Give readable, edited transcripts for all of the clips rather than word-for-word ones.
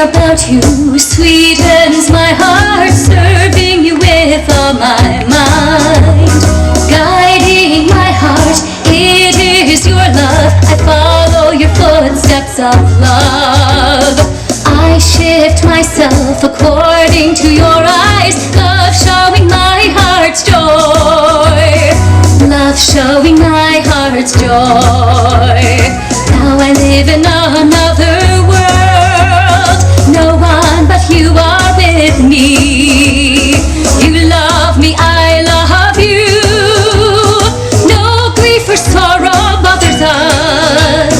about you sweetens my heart, serving you with all my mind, guiding my heart. It is your love. I follow your footsteps of love. I shift myself according to your eyes, love showing my heart's joy, love showing my heart's joy. Now I live in another world, no one but you are with me. You love me, I love you. No grief or sorrow bothers us,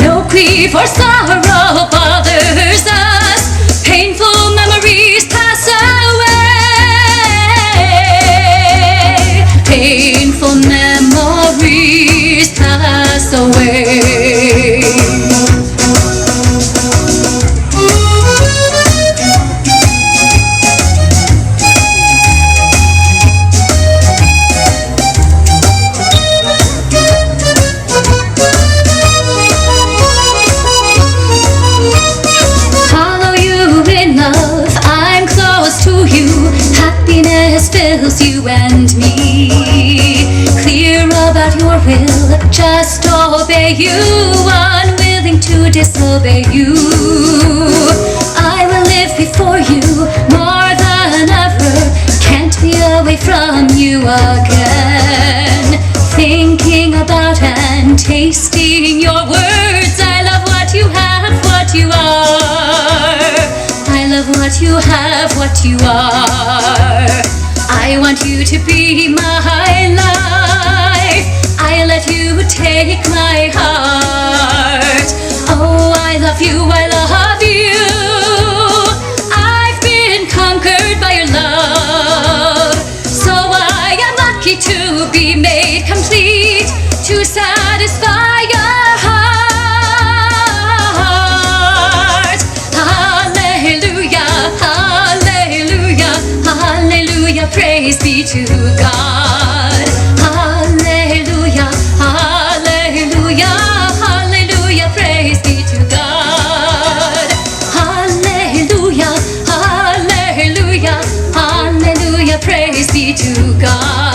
no grief or sorrow bothers us. Painful memories pass away, painful memories pass away. Fills you and me, clear about your will, just obey you, unwilling to disobey you. I will live before you more than ever, can't be away from you again, thinking about and tasting your words. I love what you have, what you are. I love what you have, what you are. I want you to be my life. I let you take my heart. Oh, I love you, I love you. I've been conquered by your love, so I am lucky to be made complete, to satisfy your heart. Hallelujah, hallelujah, hallelujah, praise be to God. Hallelujah, hallelujah, hallelujah, praise be to God. Hallelujah, hallelujah, hallelujah, praise be to God.